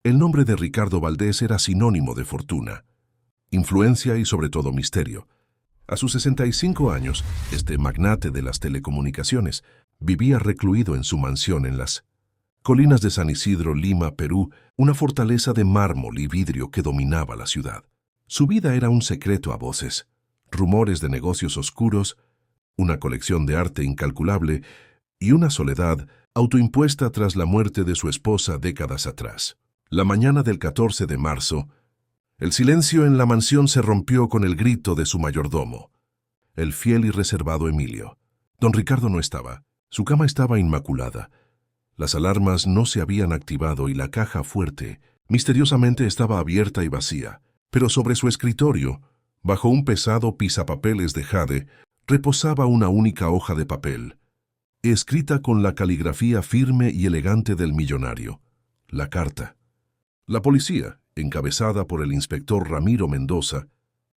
El nombre de Ricardo Valdés era sinónimo de fortuna, influencia y sobre todo misterio. A sus 65 años, este magnate de las telecomunicaciones vivía recluido en su mansión en las colinas de San Isidro, Lima, Perú, una fortaleza de mármol y vidrio que dominaba la ciudad. Su vida era un secreto a voces, rumores de negocios oscuros, una colección de arte incalculable y una soledad autoimpuesta tras la muerte de su esposa décadas atrás. La mañana del 14 de marzo, el silencio en la mansión se rompió con el grito de su mayordomo, el fiel y reservado Emilio. Don Ricardo no estaba. Su cama estaba inmaculada. Las alarmas no se habían activado y la caja fuerte, misteriosamente, estaba abierta y vacía. Pero sobre su escritorio, bajo un pesado pisapapeles de jade, reposaba una única hoja de papel, escrita con la caligrafía firme y elegante del millonario: la carta. La policía, encabezada por el inspector Ramiro Mendoza,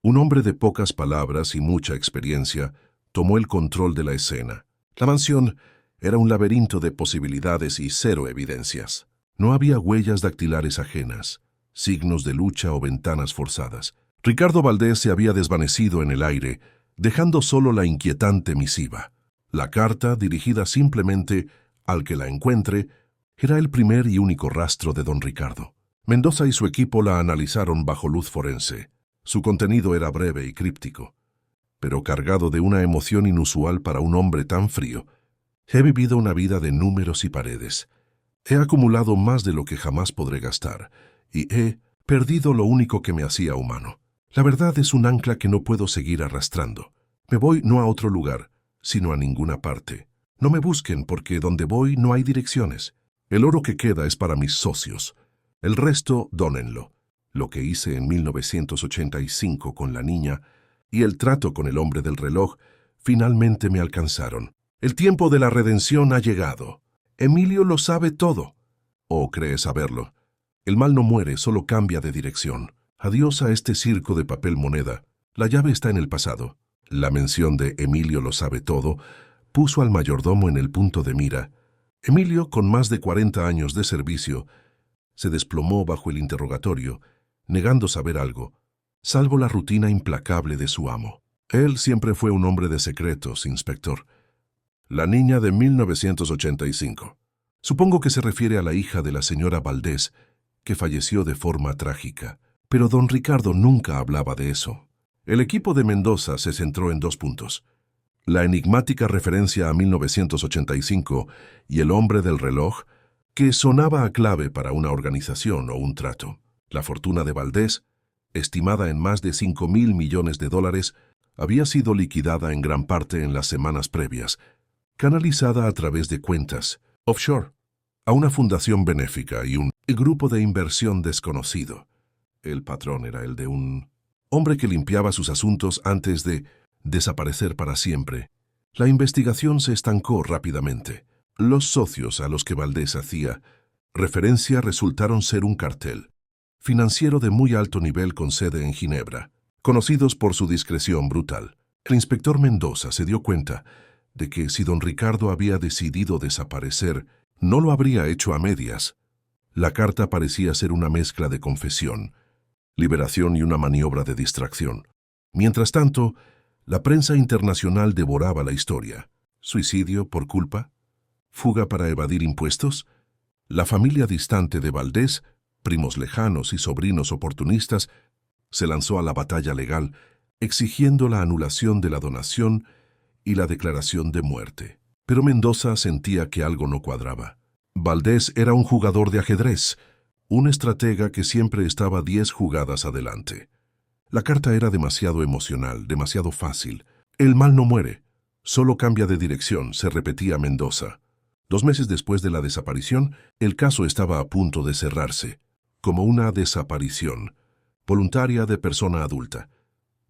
un hombre de pocas palabras y mucha experiencia, tomó el control de la escena. La mansión era un laberinto de posibilidades y cero evidencias. No había huellas dactilares ajenas, signos de lucha o ventanas forzadas. Ricardo Valdés se había desvanecido en el aire, dejando solo la inquietante misiva. La carta, dirigida simplemente al que la encuentre, era el primer y único rastro de don Ricardo. Mendoza y su equipo la analizaron bajo luz forense. Su contenido era breve y críptico, pero cargado de una emoción inusual para un hombre tan frío. He vivido una vida de números y paredes. He acumulado más de lo que jamás podré gastar, y he perdido lo único que me hacía humano. La verdad es un ancla que no puedo seguir arrastrando. Me voy no a otro lugar, sino a ninguna parte. No me busquen porque donde voy no hay direcciones. El oro que queda es para mis socios. El resto, dónenlo. Lo que hice en 1985 con la niña y el trato con el hombre del reloj finalmente me alcanzaron. El tiempo de la redención ha llegado. Emilio lo sabe todo. ¿O cree saberlo? El mal no muere, solo cambia de dirección. Adiós a este circo de papel moneda. La llave está en el pasado. La mención de Emilio lo sabe todo puso al mayordomo en el punto de mira. Emilio, con más de 40 años de servicio, se desplomó bajo el interrogatorio, negando saber algo, salvo la rutina implacable de su amo. Él siempre fue un hombre de secretos, inspector. La niña de 1985. Supongo que se refiere a la hija de la señora Valdés, que falleció de forma trágica. Pero don Ricardo nunca hablaba de eso. El equipo de Mendoza se centró en 2 puntos: la enigmática referencia a 1985 y el hombre del reloj, que sonaba a clave para una organización o un trato. La fortuna de Valdés, estimada en más de $5.000 millones, había sido liquidada en gran parte en las semanas previas, canalizada a través de cuentas offshore a una fundación benéfica y un grupo de inversión desconocido. El patrón era el de un hombre que limpiaba sus asuntos antes de desaparecer para siempre. La investigación se estancó rápidamente. Los socios a los que Valdés hacía referencia resultaron ser un cartel financiero de muy alto nivel con sede en Ginebra, conocidos por su discreción brutal. El inspector Mendoza se dio cuenta de que si don Ricardo había decidido desaparecer, no lo habría hecho a medias. La carta parecía ser una mezcla de confesión, liberación y una maniobra de distracción. Mientras tanto, la prensa internacional devoraba la historia. ¿Suicidio por culpa? ¿Fuga para evadir impuestos? La familia distante de Valdés, primos lejanos y sobrinos oportunistas, se lanzó a la batalla legal, exigiendo la anulación de la donación y la declaración de muerte. Pero Mendoza sentía que algo no cuadraba. Valdés era un jugador de ajedrez, un estratega que siempre estaba 10 jugadas adelante. La carta era demasiado emocional, demasiado fácil. El mal no muere, solo cambia de dirección, se repetía Mendoza. 2 meses después de la desaparición, el caso estaba a punto de cerrarse, como una desaparición voluntaria de persona adulta.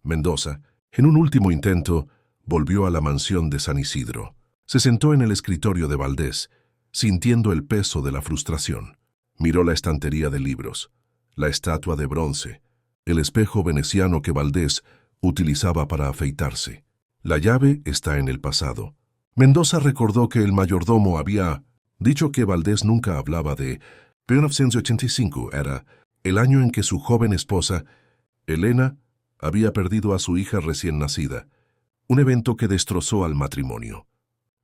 Mendoza, en un último intento, volvió a la mansión de San Isidro. Se sentó en el escritorio de Valdés, sintiendo el peso de la frustración. Miró la estantería de libros, la estatua de bronce, el espejo veneciano que Valdés utilizaba para afeitarse. La llave está en el pasado. Mendoza recordó que el mayordomo había dicho que Valdés nunca hablaba de 1985 era el año en que su joven esposa, Elena, había perdido a su hija recién nacida, un evento que destrozó al matrimonio.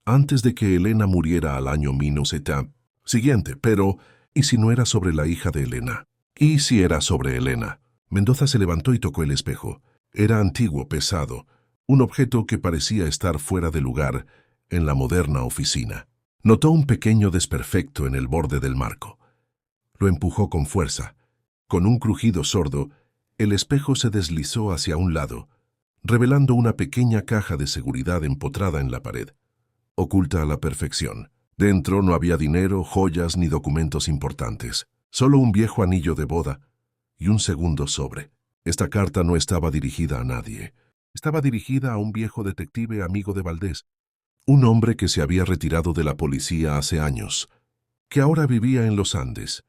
Antes de que Elena muriera al año 1970 siguiente, pero ¿y si no era sobre la hija de Elena? ¿Y si era sobre Elena? Mendoza se levantó y tocó el espejo. Era antiguo, pesado, un objeto que parecía estar fuera de lugar en la moderna oficina. Notó un pequeño desperfecto en el borde del marco. Lo empujó con fuerza. Con un crujido sordo, el espejo se deslizó hacia un lado, revelando una pequeña caja de seguridad empotrada en la pared, oculta a la perfección. Dentro no había dinero, joyas ni documentos importantes, solo un viejo anillo de boda y un segundo sobre. Esta carta no estaba dirigida a nadie. Estaba dirigida a un viejo detective amigo de Valdés, un hombre que se había retirado de la policía hace años, que ahora vivía en los Andes,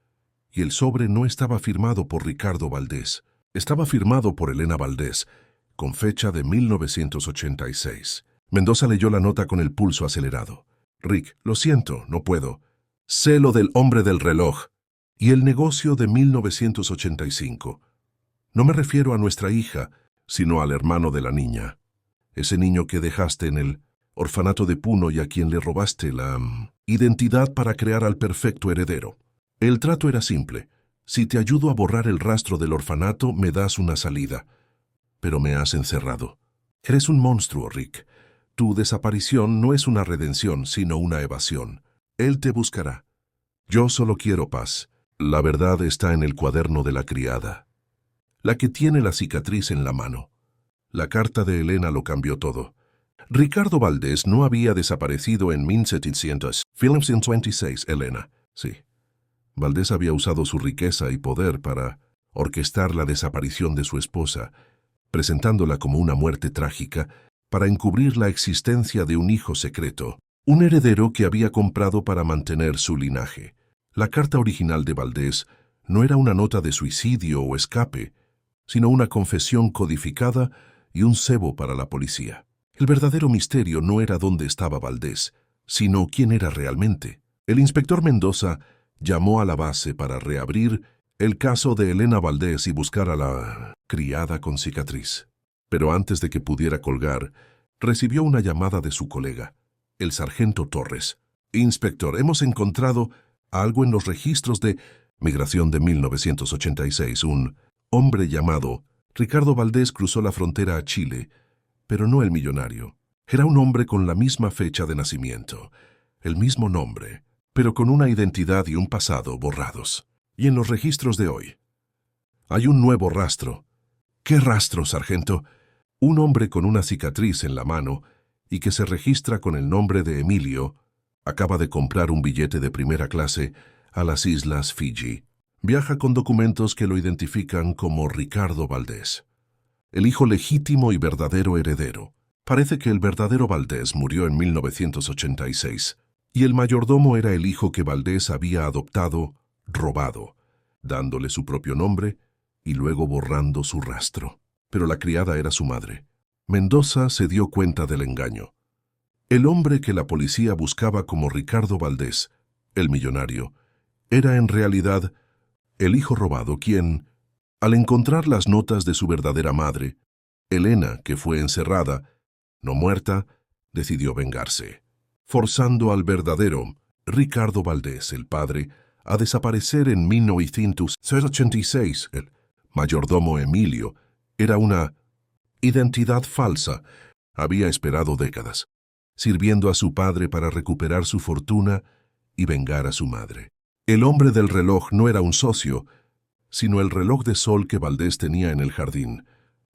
y el sobre no estaba firmado por Ricardo Valdés, estaba firmado por Elena Valdés, con fecha de 1986. Mendoza leyó la nota con el pulso acelerado. Rick, lo siento, no puedo. Sé lo del hombre del reloj y el negocio de 1985. No me refiero a nuestra hija, sino al hermano de la niña. Ese niño que dejaste en el orfanato de Puno y a quien le robaste la identidad para crear al perfecto heredero. El trato era simple. Si te ayudo a borrar el rastro del orfanato, me das una salida. Pero me has encerrado. Eres un monstruo, Rick. Tu desaparición no es una redención, sino una evasión. Él te buscará. Yo solo quiero paz. La verdad está en el cuaderno de la criada, la que tiene la cicatriz en la mano. La carta de Elena lo cambió todo. Ricardo Valdés no había desaparecido en 1926, Elena. Sí. Valdés había usado su riqueza y poder para orquestar la desaparición de su esposa, presentándola como una muerte trágica, para encubrir la existencia de un hijo secreto, un heredero que había comprado para mantener su linaje. La carta original de Valdés no era una nota de suicidio o escape, sino una confesión codificada y un cebo para la policía. El verdadero misterio no era dónde estaba Valdés, sino quién era realmente. El inspector Mendoza llamó a la base para reabrir el caso de Elena Valdés y buscar a la criada con cicatriz. Pero antes de que pudiera colgar, recibió una llamada de su colega, el sargento Torres. Inspector, hemos encontrado algo en los registros de migración de 1986. Un hombre llamado Ricardo Valdés cruzó la frontera a Chile, pero no el millonario. Era un hombre con la misma fecha de nacimiento, el mismo nombre, pero con una identidad y un pasado borrados. Y en los registros de hoy hay un nuevo rastro. ¿Qué rastro, sargento? Un hombre con una cicatriz en la mano y que se registra con el nombre de Emilio acaba de comprar un billete de primera clase a las Islas Fiji. Viaja con documentos que lo identifican como Ricardo Valdés, el hijo legítimo y verdadero heredero. Parece que el verdadero Valdés murió en 1986 y el mayordomo era el hijo que Valdés había adoptado, robado, dándole su propio nombre y luego borrando su rastro. Pero la criada era su madre. Mendoza se dio cuenta del engaño. El hombre que la policía buscaba como Ricardo Valdés, el millonario, era en realidad el hijo robado quien, al encontrar las notas de su verdadera madre, Elena, que fue encerrada, no muerta, decidió vengarse, forzando al verdadero Ricardo Valdés, el padre, a desaparecer en 1986. El mayordomo Emilio era una identidad falsa. Había esperado décadas, sirviendo a su padre para recuperar su fortuna y vengar a su madre. El hombre del reloj no era un socio, sino el reloj de sol que Valdés tenía en el jardín,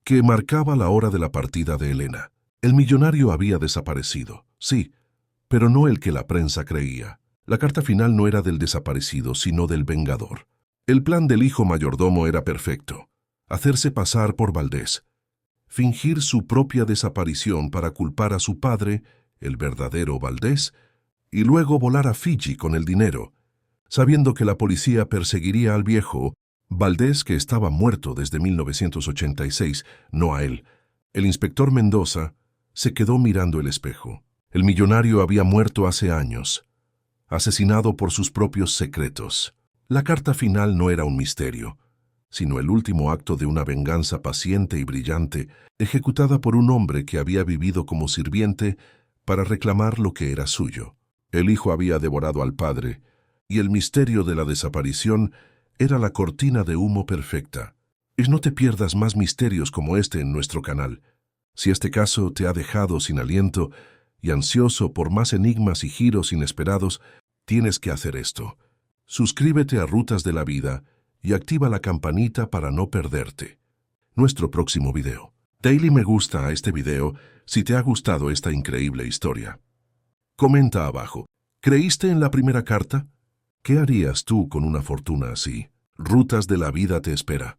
que marcaba la hora de la partida de Elena. El millonario había desaparecido, sí, pero no el que la prensa creía. La carta final no era del desaparecido, sino del vengador. El plan del hijo mayordomo era perfecto: hacerse pasar por Valdés, fingir su propia desaparición para culpar a su padre, el verdadero Valdés, y luego volar a Fiji con el dinero, sabiendo que la policía perseguiría al viejo Valdés, que estaba muerto desde 1986, no a él. El inspector Mendoza se quedó mirando el espejo. El millonario había muerto hace años, asesinado por sus propios secretos. La carta final no era un misterio, sino el último acto de una venganza paciente y brillante, ejecutada por un hombre que había vivido como sirviente para reclamar lo que era suyo. El hijo había devorado al padre, y el misterio de la desaparición era la cortina de humo perfecta. Y no te pierdas más misterios como este en nuestro canal. Si este caso te ha dejado sin aliento y ansioso por más enigmas y giros inesperados, tienes que hacer esto. Suscríbete a Rutas de la Vida y activa la campanita para no perderte nuestro próximo video. Dale me gusta a este video si te ha gustado esta increíble historia. Comenta abajo. ¿Creíste en la primera carta? ¿Qué harías tú con una fortuna así? Rutas de la Vida te espera.